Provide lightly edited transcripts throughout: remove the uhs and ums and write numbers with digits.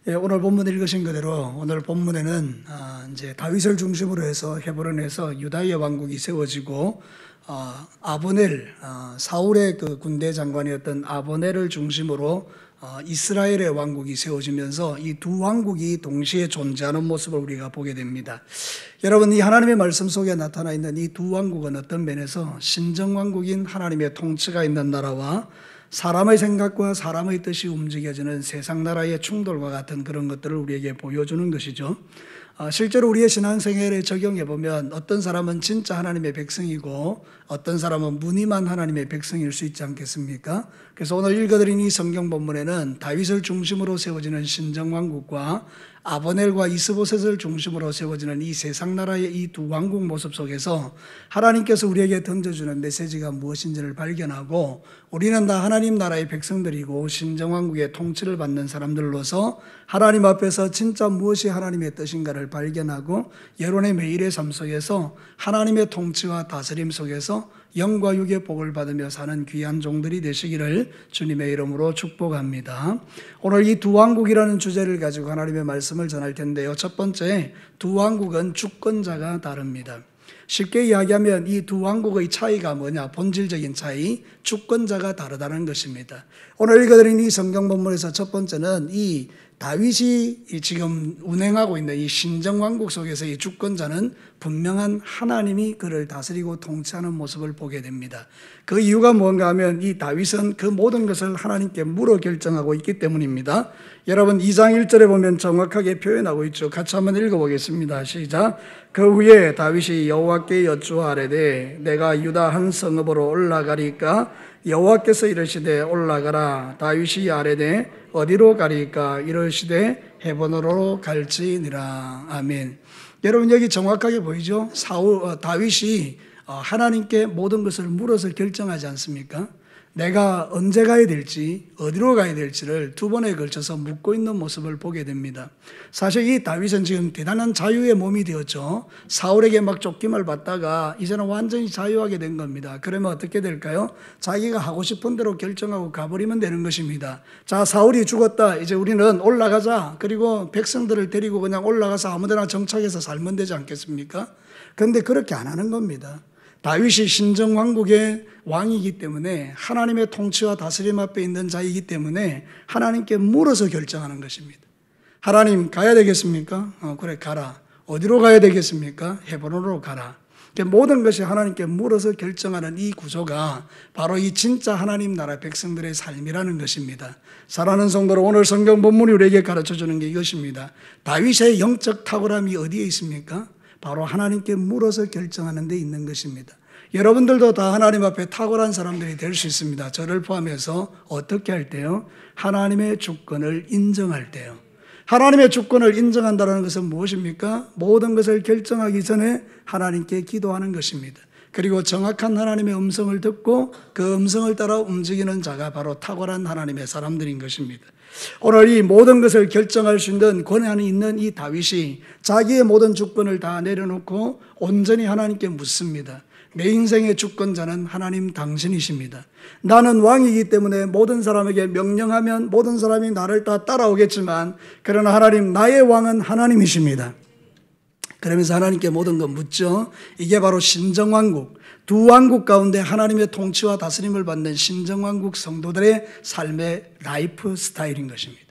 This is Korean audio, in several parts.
오늘 본문 읽으신 그대로 오늘 본문에는 이제 다윗을 중심으로 해서 헤브론에서 유다의 왕국이 세워지고 아브넬 사울의 그 군대 장관이었던 아브넬을 중심으로 이스라엘의 왕국이 세워지면서 이 두 왕국이 동시에 존재하는 모습을 우리가 보게 됩니다. 여러분, 이 하나님의 말씀 속에 나타나 있는 이 두 왕국은 어떤 면에서 신정왕국인 하나님의 통치가 있는 나라와 사람의 생각과 사람의 뜻이 움직여지는 세상 나라의 충돌과 같은 그런 것들을 우리에게 보여주는 것이죠. 실제로 우리의 신앙생활에 적용해 보면 어떤 사람은 진짜 하나님의 백성이고 어떤 사람은 무늬만 하나님의 백성일 수 있지 않겠습니까? 그래서 오늘 읽어드린 이 성경 본문에는 다윗을 중심으로 세워지는 신정왕국과 아브넬과 이스보셋을 중심으로 세워지는 이 세상 나라의 이 두 왕국 모습 속에서 하나님께서 우리에게 던져주는 메시지가 무엇인지를 발견하고 우리는 다 하나님 나라의 백성들이고 신정왕국의 통치를 받는 사람들로서 하나님 앞에서 진짜 무엇이 하나님의 뜻인가를 발견하고 여론의 매일의 삶 속에서 하나님의 통치와 다스림 속에서 영과 육의 복을 받으며 사는 귀한 종들이 되시기를 주님의 이름으로 축복합니다. 오늘 이 두 왕국이라는 주제를 가지고 하나님의 말씀을 전할 텐데요. 첫 번째, 두 왕국은 주권자가 다릅니다. 쉽게 이야기하면 이 두 왕국의 차이가 뭐냐? 본질적인 차이, 주권자가 다르다는 것입니다. 오늘 읽어드린 이 성경 본문에서 첫 번째는 이 다윗이 지금 운행하고 있는 이 신정왕국 속에서 이 주권자는 분명한 하나님이 그를 다스리고 통치하는 모습을 보게 됩니다. 그 이유가 뭔가 하면 이 다윗은 그 모든 것을 하나님께 물어 결정하고 있기 때문입니다. 여러분 2장 1절에 보면 정확하게 표현하고 있죠. 같이 한번 읽어보겠습니다. 시작. 그 후에 다윗이 여호와께 여쭈아뢰되 내가 유다 한 성읍으로 올라가리까? 여호와께서 이르시되 올라가라. 다윗이 아뢰되 어디로 가리까? 이르시되 헤브론으로 갈지니라. 아멘. 여러분 여기 정확하게 보이죠? 다윗이 하나님께 모든 것을 물어서 결정하지 않습니까? 내가 언제 가야 될지 어디로 가야 될지를 두 번에 걸쳐서 묻고 있는 모습을 보게 됩니다. 사실 이 다윗은 지금 대단한 자유의 몸이 되었죠. 사울에게 막 쫓김을 받다가 이제는 완전히 자유하게 된 겁니다. 그러면 어떻게 될까요? 자기가 하고 싶은 대로 결정하고 가버리면 되는 것입니다. 자, 사울이 죽었다. 이제 우리는 올라가자. 그리고 백성들을 데리고 그냥 올라가서 아무데나 정착해서 살면 되지 않겠습니까? 그런데 그렇게 안 하는 겁니다. 다윗이 신정왕국의 왕이기 때문에 하나님의 통치와 다스림 앞에 있는 자이기 때문에 하나님께 물어서 결정하는 것입니다. 하나님 가야 되겠습니까? 그래 가라. 어디로 가야 되겠습니까? 헤브론으로 가라. 모든 것이 하나님께 물어서 결정하는 이 구조가 바로 이 진짜 하나님 나라 백성들의 삶이라는 것입니다. 사랑하는 성도로 오늘 성경 본문이 우리에게 가르쳐주는 게 이것입니다. 다윗의 영적 탁월함이 어디에 있습니까? 바로 하나님께 물어서 결정하는 데 있는 것입니다. 여러분들도 다 하나님 앞에 탁월한 사람들이 될 수 있습니다. 저를 포함해서 어떻게 할 때요? 하나님의 주권을 인정할 때요. 하나님의 주권을 인정한다는 것은 무엇입니까? 모든 것을 결정하기 전에 하나님께 기도하는 것입니다. 그리고 정확한 하나님의 음성을 듣고 그 음성을 따라 움직이는 자가 바로 탁월한 하나님의 사람들인 것입니다. 오늘 이 모든 것을 결정할 수 있는 권한이 있는 이 다윗이 자기의 모든 주권을 다 내려놓고 온전히 하나님께 묻습니다. 내 인생의 주권자는 하나님 당신이십니다. 나는 왕이기 때문에 모든 사람에게 명령하면 모든 사람이 나를 다 따라오겠지만 그러나 하나님, 나의 왕은 하나님이십니다. 그러면서 하나님께 모든 것 묻죠. 이게 바로 신정왕국, 두 왕국 가운데 하나님의 통치와 다스림을 받는 신정왕국 성도들의 삶의 라이프 스타일인 것입니다.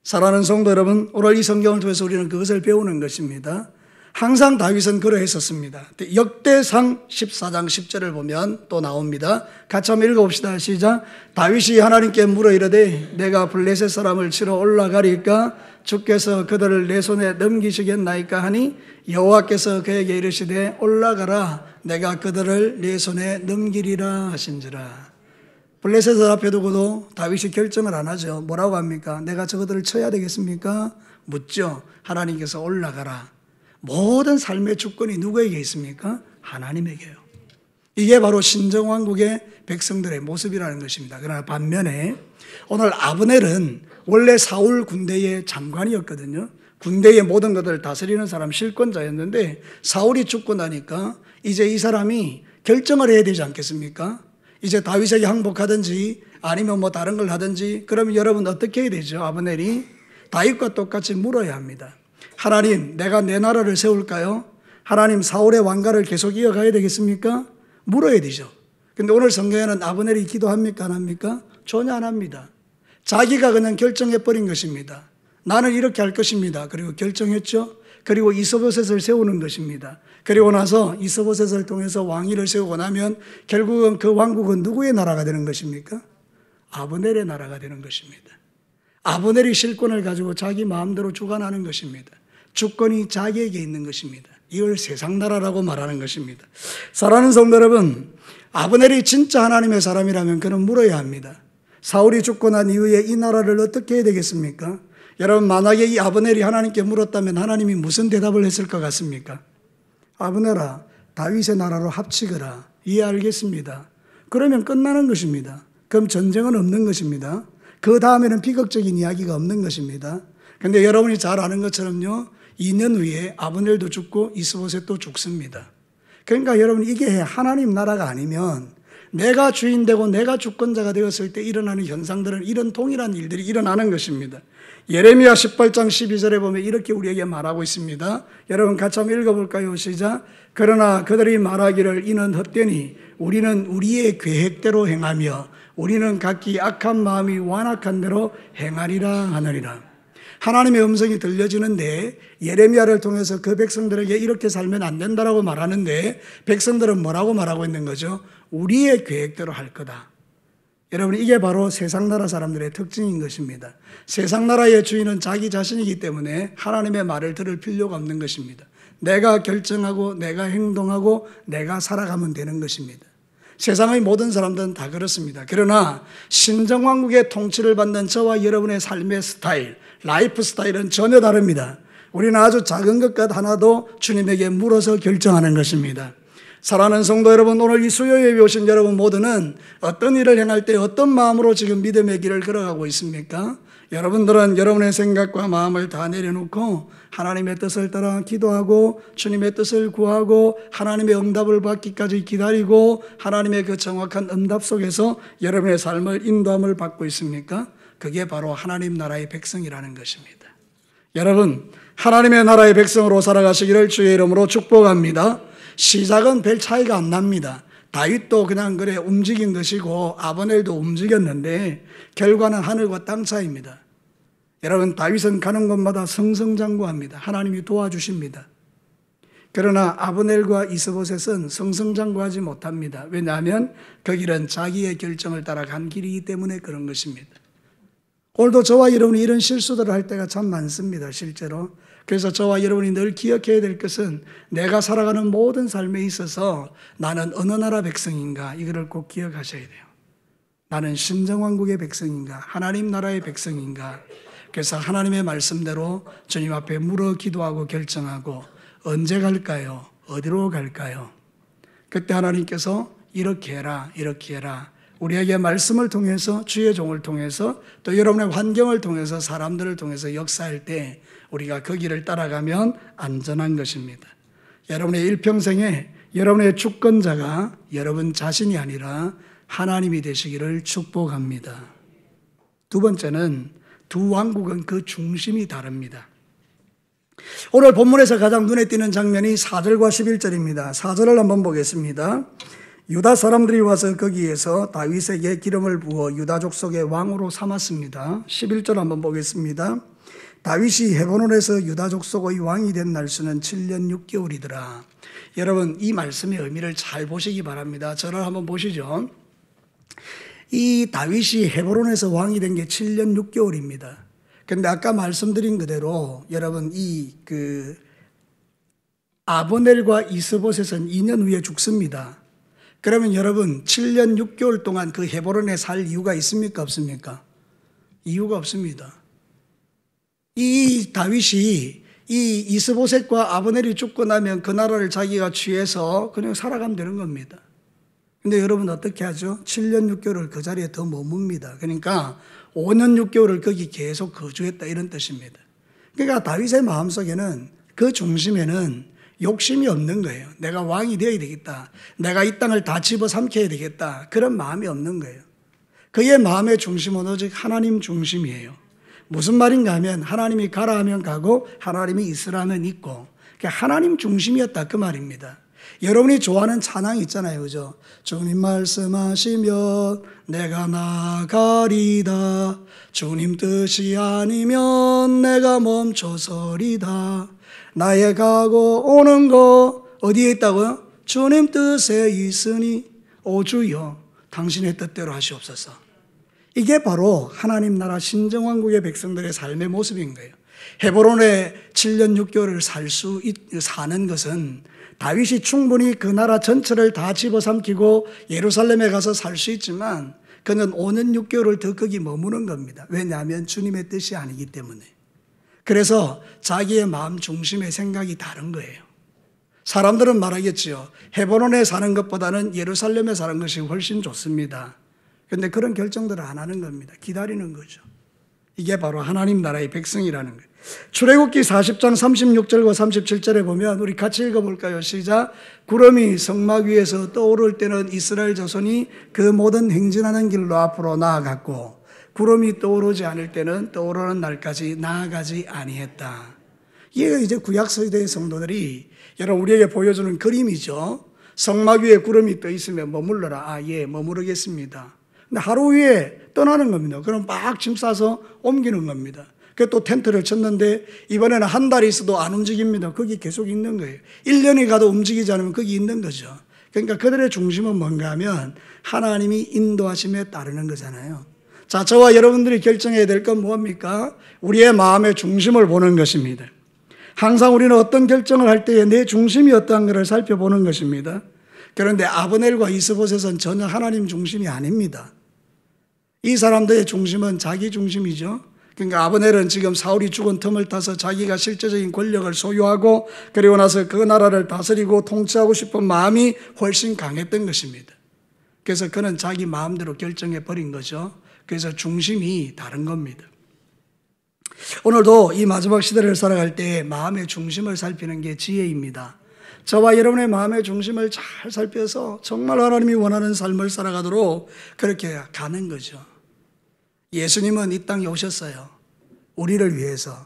사랑하는 성도 여러분, 오늘 이 성경을 통해서 우리는 그것을 배우는 것입니다. 항상 다윗은 그러했었습니다. 역대상 14장 10절을 보면 또 나옵니다. 같이 한번 읽어봅시다. 시작. 다윗이 하나님께 물어 이르되 내가 블레셋 사람을 치러 올라가리까? 주께서 그들을 내 손에 넘기시겠나이까 하니 여호와께서 그에게 이르시되 올라가라. 내가 그들을 내 손에 넘기리라 하신지라. 블레셋을 앞에 두고도 다윗이 결정을 안 하죠. 뭐라고 합니까? 내가 저것들을 쳐야 되겠습니까? 묻죠. 하나님께서 올라가라. 모든 삶의 주권이 누구에게 있습니까? 하나님에게요. 이게 바로 신정왕국의 백성들의 모습이라는 것입니다. 그러나 반면에 오늘 아브넬은 원래 사울 군대의 장관이었거든요. 군대의 모든 것들을 다스리는 사람, 실권자였는데 사울이 죽고 나니까 이제 이 사람이 결정을 해야 되지 않겠습니까? 이제 다윗에게 항복하든지 아니면 뭐 다른 걸 하든지. 그러면 여러분 어떻게 해야 되죠? 아브넬이 다윗과 똑같이 물어야 합니다. 하나님, 내가 내 나라를 세울까요? 하나님, 사울의 왕가를 계속 이어가야 되겠습니까? 물어야 되죠. 근데 오늘 성경에는 아브넬이 기도합니까? 안 합니까? 전혀 안 합니다. 자기가 그냥 결정해버린 것입니다. 나는 이렇게 할 것입니다. 그리고 결정했죠. 그리고 이스보셋을 세우는 것입니다. 그리고 나서 이스보셋을 통해서 왕위를 세우고 나면 결국은 그 왕국은 누구의 나라가 되는 것입니까? 아브넬의 나라가 되는 것입니다. 아브넬이 실권을 가지고 자기 마음대로 주관하는 것입니다. 주권이 자기에게 있는 것입니다. 이걸 세상 나라라고 말하는 것입니다. 사랑하는 성도 여러분, 아브넬이 진짜 하나님의 사람이라면 그는 물어야 합니다. 사울이 죽고 난 이후에 이 나라를 어떻게 해야 되겠습니까? 여러분, 만약에 이 아브넬이 하나님께 물었다면 하나님이 무슨 대답을 했을 것 같습니까? 아브넬아, 다윗의 나라로 합치거라. 예, 알겠습니다. 그러면 끝나는 것입니다. 그럼 전쟁은 없는 것입니다. 그 다음에는 비극적인 이야기가 없는 것입니다. 그런데 여러분이 잘 아는 것처럼요, 2년 후에 아브넬도 죽고 이스보셋도 죽습니다. 그러니까 여러분, 이게 하나님 나라가 아니면 내가 주인 되고 내가 주권자가 되었을 때 일어나는 현상들은 이런 동일한 일들이 일어나는 것입니다. 예레미야 18장 12절에 보면 이렇게 우리에게 말하고 있습니다. 여러분 같이 한번 읽어볼까요? 시작. 그러나 그들이 말하기를 이는 헛되니 우리는 우리의 계획대로 행하며 우리는 각기 악한 마음이 완악한 대로 행하리라 하느니라. 하나님의 음성이 들려지는데 예레미야를 통해서 그 백성들에게 이렇게 살면 안 된다라고 말하는데 백성들은 뭐라고 말하고 있는 거죠? 우리의 계획대로 할 거다. 여러분, 이게 바로 세상 나라 사람들의 특징인 것입니다. 세상 나라의 주인은 자기 자신이기 때문에 하나님의 말을 들을 필요가 없는 것입니다. 내가 결정하고 내가 행동하고 내가 살아가면 되는 것입니다. 세상의 모든 사람들은 다 그렇습니다. 그러나 신정왕국의 통치를 받는 저와 여러분의 삶의 스타일, 라이프 스타일은 전혀 다릅니다. 우리는 아주 작은 것과 하나도 주님에게 물어서 결정하는 것입니다. 사랑하는 성도 여러분, 오늘 이 수요예배 오신 여러분 모두는 어떤 일을 행할 때 어떤 마음으로 지금 믿음의 길을 걸어가고 있습니까? 여러분들은 여러분의 생각과 마음을 다 내려놓고 하나님의 뜻을 따라 기도하고 주님의 뜻을 구하고 하나님의 응답을 받기까지 기다리고 하나님의 그 정확한 응답 속에서 여러분의 삶을 인도함을 받고 있습니까? 그게 바로 하나님 나라의 백성이라는 것입니다. 여러분, 하나님의 나라의 백성으로 살아가시기를 주의 이름으로 축복합니다. 시작은 별 차이가 안 납니다. 다윗도 그냥 그래 움직인 것이고 아브넬도 움직였는데 결과는 하늘과 땅 차이입니다. 여러분, 다윗은 가는 곳마다 승승장구합니다. 하나님이 도와주십니다. 그러나 아브넬과 이스보셋은 승승장구하지 못합니다. 왜냐하면 그 길은 자기의 결정을 따라 간 길이기 때문에 그런 것입니다. 오늘도 저와 여러분이 이런 실수들을 할 때가 참 많습니다. 실제로. 그래서 저와 여러분이 늘 기억해야 될 것은 내가 살아가는 모든 삶에 있어서 나는 어느 나라 백성인가, 이거를 꼭 기억하셔야 돼요. 나는 신정왕국의 백성인가, 하나님 나라의 백성인가. 그래서 하나님의 말씀대로 주님 앞에 물어 기도하고 결정하고 언제 갈까요? 어디로 갈까요? 그때 하나님께서 이렇게 해라, 이렇게 해라. 우리에게 말씀을 통해서, 주의 종을 통해서, 또 여러분의 환경을 통해서, 사람들을 통해서 역사할 때 우리가 그 길을 따라가면 안전한 것입니다. 여러분의 일평생에 여러분의 주권자가 여러분 자신이 아니라 하나님이 되시기를 축복합니다. 두 번째는 두 왕국은 그 중심이 다릅니다. 오늘 본문에서 가장 눈에 띄는 장면이 4절과 11절입니다. 4절을 한번 보겠습니다. 유다 사람들이 와서 거기에서 다윗에게 기름을 부어 유다 족속의 왕으로 삼았습니다. 11절 한번 보겠습니다. 다윗이 헤브론에서 유다 족속의 왕이 된 날수는 7년 6개월이더라. 여러분, 이 말씀의 의미를 잘 보시기 바랍니다. 저를 한번 보시죠. 이 다윗이 헤브론에서 왕이 된 게 7년 6개월입니다. 그런데 아까 말씀드린 그대로 여러분 아브넬과 이스보셋은 2년 후에 죽습니다. 그러면 여러분 7년 6개월 동안 그 헤브론에 살 이유가 있습니까? 없습니까? 이유가 없습니다. 이 다윗이 이 이스보셋과 아브넬이 죽고 나면 그 나라를 자기가 취해서 그냥 살아가면 되는 겁니다. 근데 여러분 어떻게 하죠? 7년 6개월을 그 자리에 더 머뭅니다. 그러니까 5년 6개월을 거기 계속 거주했다, 이런 뜻입니다. 그러니까 다윗의 마음속에는, 그 중심에는 욕심이 없는 거예요. 내가 왕이 되어야 되겠다, 내가 이 땅을 다 집어삼켜야 되겠다, 그런 마음이 없는 거예요. 그의 마음의 중심은 오직 하나님 중심이에요. 무슨 말인가 하면 하나님이 가라 하면 가고 하나님이 있으라 하면 있고 하나님 중심이었다 그 말입니다. 여러분이 좋아하는 찬양이 있잖아요. 그죠? 주님 말씀하시면 내가 나가리다. 주님 뜻이 아니면 내가 멈춰서리다. 나의 가고 오는 거 어디에 있다고요? 주님 뜻에 있으니 오 주여 당신의 뜻대로 하시옵소서. 이게 바로 하나님 나라 신정왕국의 백성들의 삶의 모습인 거예요. 헤브론에 7년 6개월을 사는 것은 다윗이 충분히 그 나라 전체를 다 집어삼키고 예루살렘에 가서 살 수 있지만 그는 5년 6개월을 더 거기 머무는 겁니다. 왜냐하면 주님의 뜻이 아니기 때문에. 그래서 자기의 마음 중심의 생각이 다른 거예요. 사람들은 말하겠지요. 헤브론에 사는 것보다는 예루살렘에 사는 것이 훨씬 좋습니다. 그런데 그런 결정들을 안 하는 겁니다. 기다리는 거죠. 이게 바로 하나님 나라의 백성이라는 거예요. 출애굽기 40장 36절과 37절에 보면 우리 같이 읽어볼까요? 시작. 구름이 성막 위에서 떠오를 때는 이스라엘 자손이 그 모든 행진하는 길로 앞으로 나아갔고 구름이 떠오르지 않을 때는 떠오르는 날까지 나아가지 아니했다. 이게 이제 구약시대의 성도들이 여러분 우리에게 보여주는 그림이죠. 성막 위에 구름이 떠 있으면 머물러라. 아, 예, 머무르겠습니다. 근데 하루 후에 떠나는 겁니다. 그럼 막 짐 싸서 옮기는 겁니다. 그 또 텐트를 쳤는데 이번에는 한 달이 있어도 안 움직입니다. 거기 계속 있는 거예요. 1년이 가도 움직이지 않으면 거기 있는 거죠. 그러니까 그들의 중심은 뭔가 하면 하나님이 인도하심에 따르는 거잖아요. 자, 저와 여러분들이 결정해야 될 건 뭡니까? 우리의 마음의 중심을 보는 것입니다. 항상 우리는 어떤 결정을 할 때에 내 중심이 어떠한 것을 살펴보는 것입니다. 그런데 아브넬과 이스보셋은 전혀 하나님 중심이 아닙니다. 이 사람들의 중심은 자기 중심이죠. 그러니까 아브넬은 지금 사울이 죽은 틈을 타서 자기가 실제적인 권력을 소유하고 그리고 나서 그 나라를 다스리고 통치하고 싶은 마음이 훨씬 강했던 것입니다. 그래서 그는 자기 마음대로 결정해 버린 거죠. 그래서 중심이 다른 겁니다. 오늘도 이 마지막 시대를 살아갈 때 마음의 중심을 살피는 게 지혜입니다. 저와 여러분의 마음의 중심을 잘 살펴서 정말 하나님이 원하는 삶을 살아가도록 그렇게 가는 거죠. 예수님은 이 땅에 오셨어요. 우리를 위해서.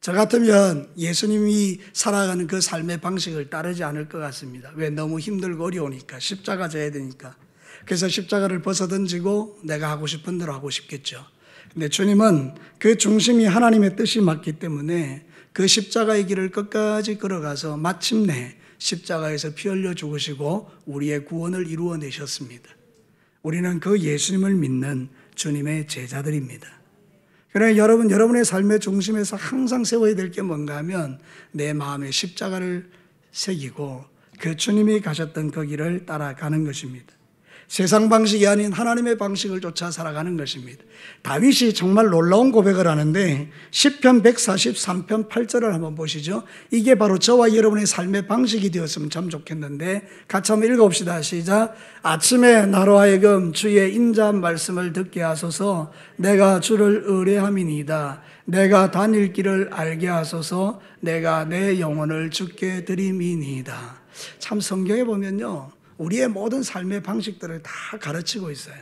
저 같으면 예수님이 살아가는 그 삶의 방식을 따르지 않을 것 같습니다. 왜? 너무 힘들고 어려우니까. 십자가 져야 되니까. 그래서 십자가를 벗어던지고 내가 하고 싶은 대로 하고 싶겠죠. 근데 주님은 그 중심이 하나님의 뜻이 맞기 때문에 그 십자가의 길을 끝까지 걸어가서 마침내 십자가에서 피 흘려 죽으시고 우리의 구원을 이루어내셨습니다. 우리는 그 예수님을 믿는 주님의 제자들입니다. 그러나 여러분의 삶의 중심에서 항상 세워야 될 게 뭔가 하면 내 마음에 십자가를 새기고 그 주님이 가셨던 그 길을 따라가는 것입니다. 세상 방식이 아닌 하나님의 방식을 쫓아 살아가는 것입니다. 다윗이 정말 놀라운 고백을 하는데 시편 143편 8절을 한번 보시죠. 이게 바로 저와 여러분의 삶의 방식이 되었으면 참 좋겠는데 같이 한번 읽어봅시다. 시작. 아침에 나로 하여금 주의 인자한 말씀을 듣게 하소서. 내가 주를 의뢰함이니이다. 내가 다닐 길을 알게 하소서. 내가 내 영혼을 주께 드림이니이다. 참 성경에 보면요, 우리의 모든 삶의 방식들을 다 가르치고 있어요.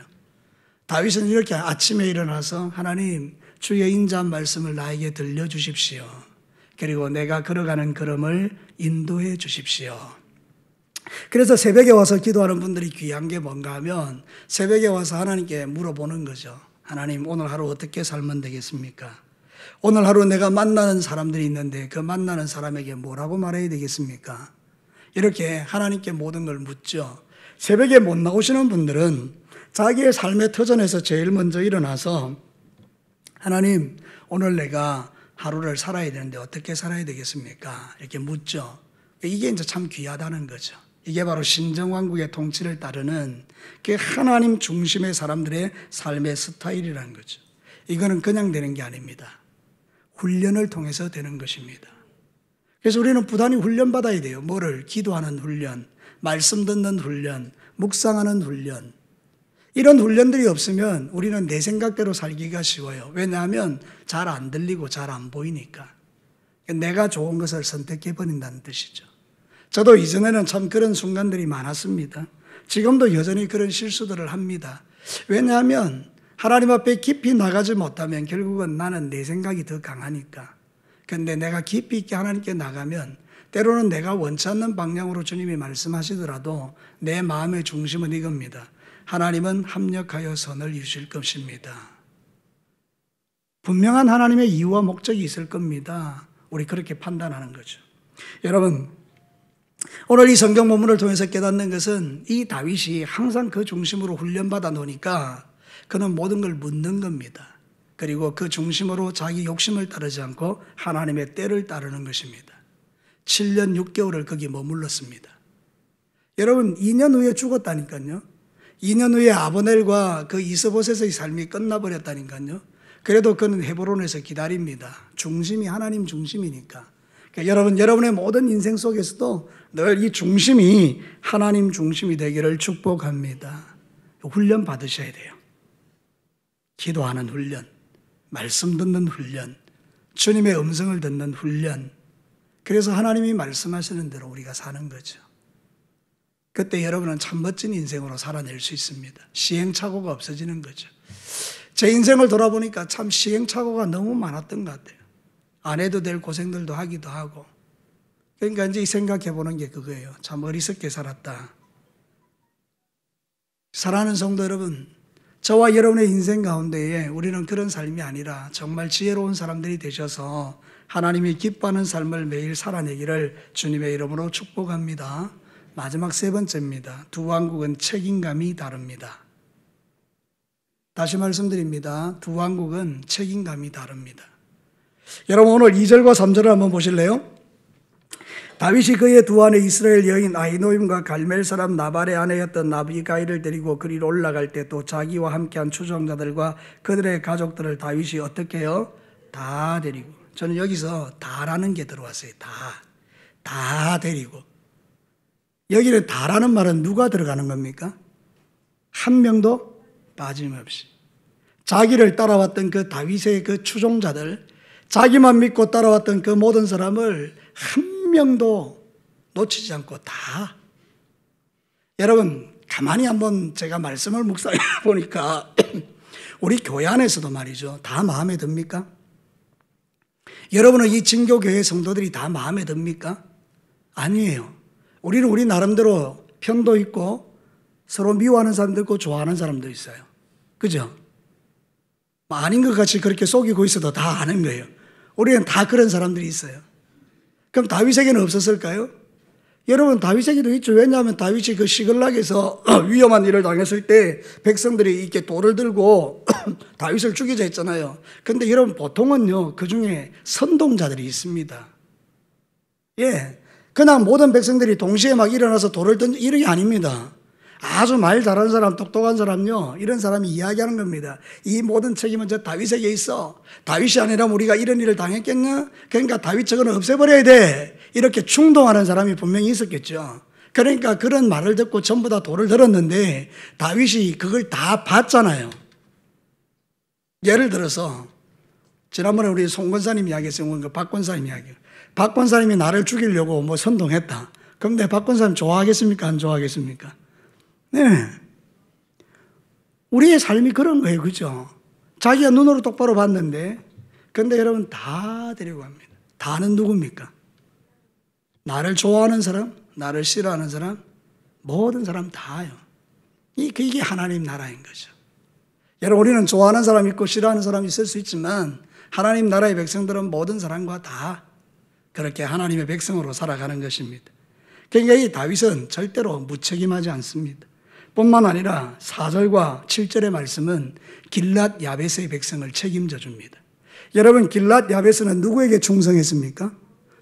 다윗은 이렇게 아침에 일어나서 하나님 주의 인자한 말씀을 나에게 들려주십시오. 그리고 내가 걸어가는 걸음을 인도해 주십시오. 그래서 새벽에 와서 기도하는 분들이 귀한 게 뭔가 하면 새벽에 와서 하나님께 물어보는 거죠. 하나님 오늘 하루 어떻게 살면 되겠습니까? 오늘 하루 내가 만나는 사람들이 있는데 그 만나는 사람에게 뭐라고 말해야 되겠습니까? 이렇게 하나님께 모든 걸 묻죠. 새벽에 못 나오시는 분들은 자기의 삶의 터전에서 제일 먼저 일어나서 하나님 오늘 내가 하루를 살아야 되는데 어떻게 살아야 되겠습니까? 이렇게 묻죠. 이게 이제 참 귀하다는 거죠. 이게 바로 신정왕국의 통치를 따르는 그 하나님 중심의 사람들의 삶의 스타일이라는 거죠. 이거는 그냥 되는 게 아닙니다. 훈련을 통해서 되는 것입니다. 그래서 우리는 부단히 훈련받아야 돼요. 뭐를? 기도하는 훈련, 말씀 듣는 훈련, 묵상하는 훈련. 이런 훈련들이 없으면 우리는 내 생각대로 살기가 쉬워요. 왜냐하면 잘 안 들리고 잘 안 보이니까. 내가 좋은 것을 선택해버린다는 뜻이죠. 저도 이전에는 참 그런 순간들이 많았습니다. 지금도 여전히 그런 실수들을 합니다. 왜냐하면 하나님 앞에 깊이 나가지 못하면 결국은 나는 내 생각이 더 강하니까. 근데 내가 깊이 있게 하나님께 나가면 때로는 내가 원치 않는 방향으로 주님이 말씀하시더라도 내 마음의 중심은 이겁니다. 하나님은 합력하여 선을 이루실 것입니다. 분명한 하나님의 이유와 목적이 있을 겁니다. 우리 그렇게 판단하는 거죠. 여러분, 오늘 이 성경 본문을 통해서 깨닫는 것은 이 다윗이 항상 그 중심으로 훈련받아 놓으니까 그는 모든 걸 묻는 겁니다. 그리고 그 중심으로 자기 욕심을 따르지 않고 하나님의 때를 따르는 것입니다. 7년 6개월을 거기 머물렀습니다. 여러분, 2년 후에 죽었다니까요. 2년 후에 아브넬과 그 이스보셋의 삶이 끝나버렸다니까요. 그래도 그는 헤브론에서 기다립니다. 중심이 하나님 중심이니까. 그러니까 여러분의 모든 인생 속에서도 늘 이 중심이 하나님 중심이 되기를 축복합니다. 훈련 받으셔야 돼요. 기도하는 훈련, 말씀 듣는 훈련, 주님의 음성을 듣는 훈련. 그래서 하나님이 말씀하시는 대로 우리가 사는 거죠. 그때 여러분은 참 멋진 인생으로 살아낼 수 있습니다. 시행착오가 없어지는 거죠. 제 인생을 돌아보니까 참 시행착오가 너무 많았던 것 같아요. 안 해도 될 고생들도 하기도 하고. 그러니까 이제 생각해 보는 게 그거예요. 참 어리석게 살았다. 사랑하는 성도 여러분, 저와 여러분의 인생 가운데에 우리는 그런 삶이 아니라 정말 지혜로운 사람들이 되셔서 하나님이 기뻐하는 삶을 매일 살아내기를 주님의 이름으로 축복합니다. 마지막 세 번째입니다. 두 왕국은 책임감이 다릅니다. 다시 말씀드립니다. 두 왕국은 책임감이 다릅니다. 여러분, 오늘 2절과 3절을 한번 보실래요? 다윗이 그의 두 아내 이스라엘 여인 아히노임과 갈멜 사람 나발의 아내였던 나비가일을 데리고 그리로 올라갈 때 또 자기와 함께한 추종자들과 그들의 가족들을 다윗이 어떻게 해요? 다 데리고. 저는 여기서 다라는 게 들어왔어요. 다 데리고. 여기는 다라는 말은 누가 들어가는 겁니까? 한 명도 빠짐없이. 자기를 따라왔던 그 다윗의 그 추종자들, 자기만 믿고 따라왔던 그 모든 사람을 한 명도 놓치지 않고 다. 여러분, 가만히 한번 제가 말씀을 묵상해 보니까 우리 교회 안에서도 말이죠. 다 마음에 듭니까? 여러분은 이 진교교회 성도들이 다 마음에 듭니까? 아니에요. 우리는 우리 나름대로 편도 있고 서로 미워하는 사람도 있고 좋아하는 사람도 있어요. 그죠? 아닌 것 같이 그렇게 속이고 있어도 다 아는 거예요. 우리는 다 그런 사람들이 있어요. 그럼 다윗에게는 없었을까요? 여러분, 다윗에게도 있죠. 왜냐하면 다윗이 그 시글락에서 위험한 일을 당했을 때 백성들이 이렇게 돌을 들고 다윗을 죽이자 했잖아요. 근데 여러분, 보통은요, 그 중에 선동자들이 있습니다. 예. 그냥 모든 백성들이 동시에 막 일어나서 돌을 던져, 이런 게 아닙니다. 아주 말 잘하는 사람, 똑똑한 사람요, 이런 사람이 이야기하는 겁니다. 이 모든 책임은 저 다윗에게 있어. 다윗이 아니라면 우리가 이런 일을 당했겠냐? 그러니까 다윗 저거는 없애버려야 돼. 이렇게 충동하는 사람이 분명히 있었겠죠. 그러니까 그런 말을 듣고 전부 다 돌을 들었는데 다윗이 그걸 다 봤잖아요. 예를 들어서 지난번에 우리 송 권사님 이야기했어요. 박 권사님 이야기. 박 권사님이 나를 죽이려고 뭐 선동했다. 그럼 내 박 권사님 좋아하겠습니까? 안 좋아하겠습니까? 네. 우리의 삶이 그런 거예요. 그죠? 자기가 눈으로 똑바로 봤는데, 근데 여러분 다 데리고 갑니다. 다는 누굽니까? 나를 좋아하는 사람, 나를 싫어하는 사람, 모든 사람 다요. 이게 하나님 나라인 거죠. 여러분, 우리는 좋아하는 사람 있고 싫어하는 사람이 있을 수 있지만 하나님 나라의 백성들은 모든 사람과 다 그렇게 하나님의 백성으로 살아가는 것입니다. 그러니까 이 다윗은 절대로 무책임하지 않습니다. 뿐만 아니라 4절과 7절의 말씀은 길랏 야베스의 백성을 책임져 줍니다. 여러분, 길랏 야베스는 누구에게 충성했습니까?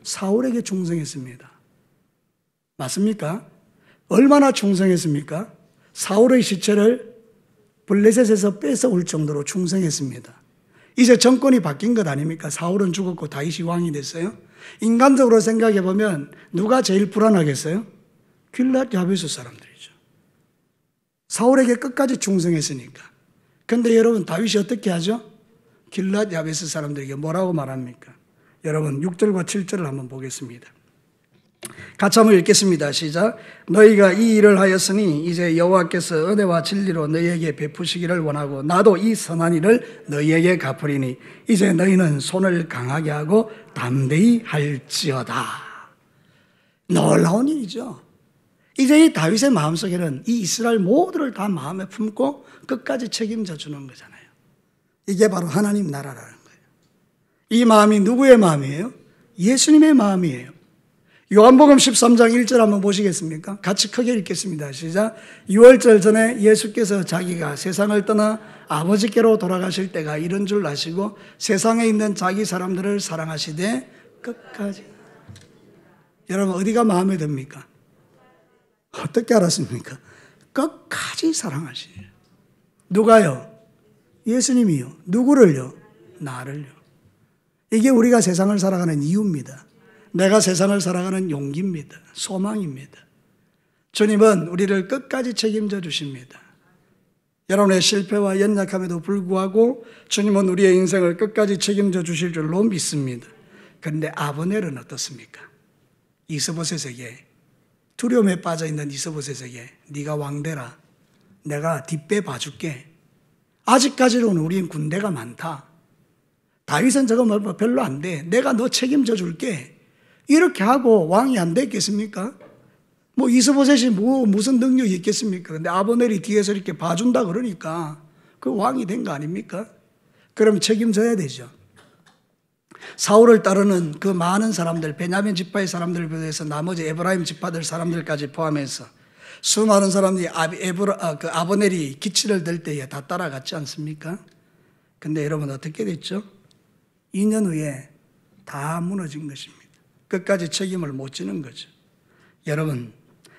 사울에게 충성했습니다. 맞습니까? 얼마나 충성했습니까? 사울의 시체를 블레셋에서 뺏어올 정도로 충성했습니다. 이제 정권이 바뀐 것 아닙니까? 사울은 죽었고 다윗이 왕이 됐어요. 인간적으로 생각해 보면 누가 제일 불안하겠어요? 길랏 야베스 사람들이죠. 사울에게 끝까지 충성했으니까. 근데 여러분, 다윗이 어떻게 하죠? 길랏 야베스 사람들에게 뭐라고 말합니까? 여러분, 6절과 7절을 한번 보겠습니다. 같이 한번 읽겠습니다. 시작. 너희가 이 일을 하였으니 이제 여호와께서 은혜와 진리로 너희에게 베푸시기를 원하고 나도 이 선한 일을 너희에게 갚으리니 이제 너희는 손을 강하게 하고 담대히 할지어다. 놀라운 일이죠. 이제 이 다윗의 마음속에는 이 이스라엘 모두를 다 마음에 품고 끝까지 책임져 주는 거잖아요. 이게 바로 하나님 나라라는 거예요. 이 마음이 누구의 마음이에요? 예수님의 마음이에요. 요한복음 13장 1절 한번 보시겠습니까? 같이 크게 읽겠습니다. 시작. 6월절 전에 예수께서 자기가 세상을 떠나 아버지께로 돌아가실 때가 이런 줄 아시고 세상에 있는 자기 사람들을 사랑하시되 끝까지. 여러분 어디가 마음에 듭니까? 어떻게 알았습니까? 끝까지 사랑하시네요. 누가요? 예수님이요. 누구를요? 나를요. 이게 우리가 세상을 살아가는 이유입니다. 내가 세상을 살아가는 용기입니다. 소망입니다. 주님은 우리를 끝까지 책임져 주십니다. 여러분의 실패와 연약함에도 불구하고 주님은 우리의 인생을 끝까지 책임져 주실 줄로 믿습니다. 그런데 아브넬은 어떻습니까? 이스보셋에게, 두려움에 빠져있는 이스보셋에게 네가 왕되라. 내가 뒷배 봐줄게. 아직까지로는 우린 군대가 많다. 다윗은 저거 뭐 별로 안 돼. 내가 너 책임져 줄게. 이렇게 하고 왕이 안 됐겠습니까? 뭐 이스보셋이 무슨 능력이 있겠습니까? 근데 아브넬이 뒤에서 이렇게 봐준다 그러니까 그 왕이 된 거 아닙니까? 그럼 책임져야 되죠. 사울을 따르는 그 많은 사람들, 베냐민 지파의 사람들을 비롯해서 나머지 에브라임 지파들 사람들까지 포함해서 수많은 사람들이 아브넬이 기치를 들 때에 다 따라갔지 않습니까? 근데 여러분 어떻게 됐죠? 2년 후에 다 무너진 것입니다. 끝까지 책임을 못 지는 거죠. 여러분,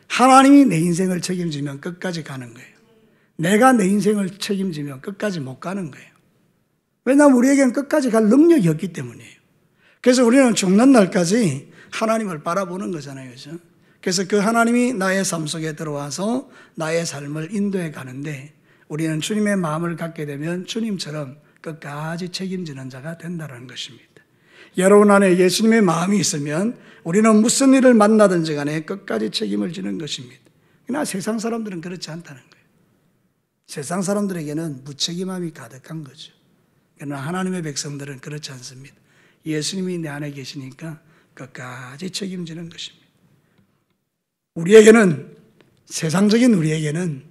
하나님이 내 인생을 책임지면 끝까지 가는 거예요. 내가 내 인생을 책임지면 끝까지 못 가는 거예요. 왜냐하면 우리에게는 끝까지 갈 능력이 없기 때문이에요. 그래서 우리는 죽는 날까지 하나님을 바라보는 거잖아요. 그렇죠? 그래서 그 하나님이 나의 삶 속에 들어와서 나의 삶을 인도해 가는데 우리는 주님의 마음을 갖게 되면 주님처럼 끝까지 책임지는 자가 된다는 것입니다. 여러분 안에 예수님의 마음이 있으면 우리는 무슨 일을 만나든지 간에 끝까지 책임을 지는 것입니다. 그러나 세상 사람들은 그렇지 않다는 거예요. 세상 사람들에게는 무책임함이 가득한 거죠. 그러나 하나님의 백성들은 그렇지 않습니다. 예수님이 내 안에 계시니까 끝까지 책임지는 것입니다. 우리에게는, 세상적인 우리에게는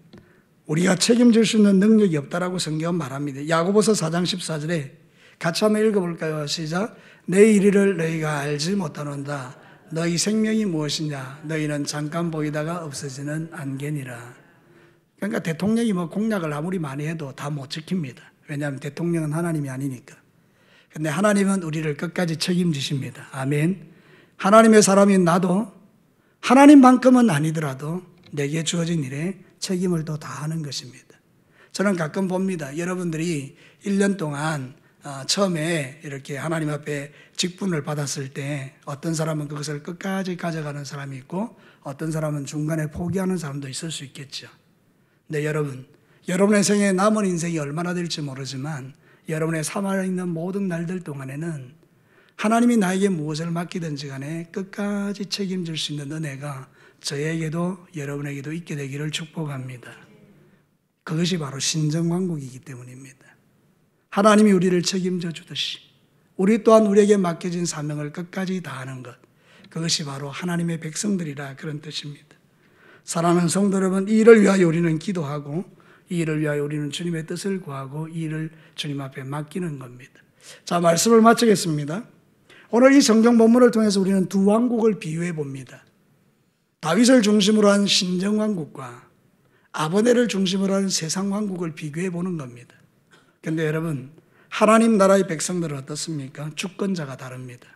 우리가 책임질 수 있는 능력이 없다라고 성경은 말합니다. 야고보서 4장 14절에 같이 한번 읽어볼까요? 시작. 내 이르를 너희가 알지 못하는다. 너희 생명이 무엇이냐? 너희는 잠깐 보이다가 없어지는 안개니라. 그러니까 대통령이 뭐 공약을 아무리 많이 해도 다 못 지킵니다. 왜냐하면 대통령은 하나님이 아니니까. 근데 하나님은 우리를 끝까지 책임지십니다. 아멘. 하나님의 사람인 나도 하나님만큼은 아니더라도 내게 주어진 일에 책임을 또 다하는 것입니다. 저는 가끔 봅니다. 여러분들이 1년 동안 처음에 이렇게 하나님 앞에 직분을 받았을 때 어떤 사람은 그것을 끝까지 가져가는 사람이 있고 어떤 사람은 중간에 포기하는 사람도 있을 수 있겠죠. 근데 여러분의 생에 남은 인생이 얼마나 될지 모르지만 여러분의 살아있는 모든 날들 동안에는 하나님이 나에게 무엇을 맡기든지 간에 끝까지 책임질 수 있는 은혜가 저에게도 여러분에게도 있게 되기를 축복합니다. 그것이 바로 신정왕국이기 때문입니다. 하나님이 우리를 책임져 주듯이 우리 또한 우리에게 맡겨진 사명을 끝까지 다하는 것, 그것이 바로 하나님의 백성들이라 그런 뜻입니다. 사랑하는 성도 여러분, 이 일을 위하여 우리는 기도하고 이 일을 위하여 우리는 주님의 뜻을 구하고 이 일을 주님 앞에 맡기는 겁니다. 자, 말씀을 마치겠습니다. 오늘 이 성경 본문을 통해서 우리는 두 왕국을 비유해 봅니다. 다윗을 중심으로 한 신정왕국과 아브넬을 중심으로 한 세상 왕국을 비교해 보는 겁니다. 그런데 여러분, 하나님 나라의 백성들은 어떻습니까? 주권자가 다릅니다.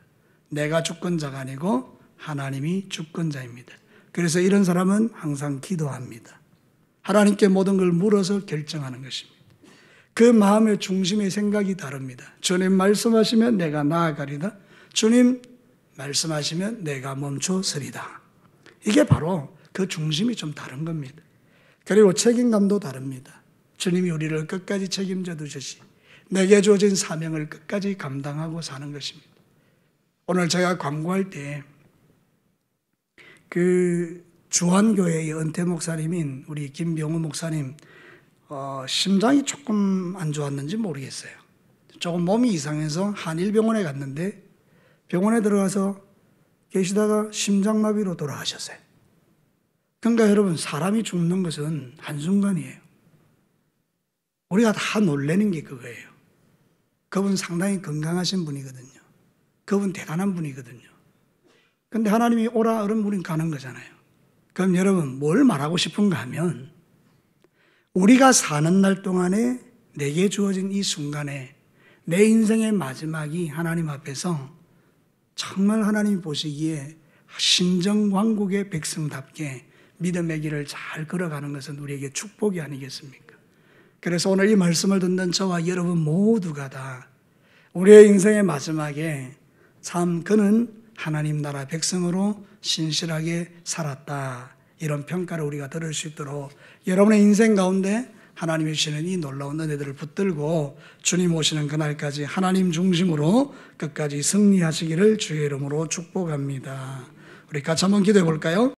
내가 주권자가 아니고 하나님이 주권자입니다. 그래서 이런 사람은 항상 기도합니다. 하나님께 모든 걸 물어서 결정하는 것입니다. 그 마음의 중심의 생각이 다릅니다. 주님 말씀하시면 내가 나아가리다. 주님 말씀하시면 내가 멈춰서리다. 이게 바로 그 중심이 좀 다른 겁니다. 그리고 책임감도 다릅니다. 주님이 우리를 끝까지 책임져 주시시 내게 주어진 사명을 끝까지 감당하고 사는 것입니다. 오늘 제가 광고할 때 그 주한교회의 은퇴 목사님인 우리 김병우 목사님 심장이 조금 안 좋았는지 모르겠어요. 조금 몸이 이상해서 한일병원에 갔는데 병원에 들어가서 계시다가 심장마비로 돌아가셨어요. 그러니까 여러분, 사람이 죽는 것은 한순간이에요. 우리가 다 놀라는 게 그거예요. 그분 상당히 건강하신 분이거든요. 그분 대단한 분이거든요. 근데 하나님이 오라 그러면 우린 가는 거잖아요. 그럼 여러분, 뭘 말하고 싶은가 하면 우리가 사는 날 동안에 내게 주어진 이 순간에 내 인생의 마지막이 하나님 앞에서 정말 하나님이 보시기에 신정왕국의 백성답게 믿음의 길을 잘 걸어가는 것은 우리에게 축복이 아니겠습니까? 그래서 오늘 이 말씀을 듣는 저와 여러분 모두가 다 우리의 인생의 마지막에 참 그는 하나님 나라 백성으로 신실하게 살았다, 이런 평가를 우리가 들을 수 있도록 여러분의 인생 가운데 하나님이 주시는 이 놀라운 은혜들을 붙들고 주님 오시는 그날까지 하나님 중심으로 끝까지 승리하시기를 주의 이름으로 축복합니다. 우리 같이 한번 기도해 볼까요?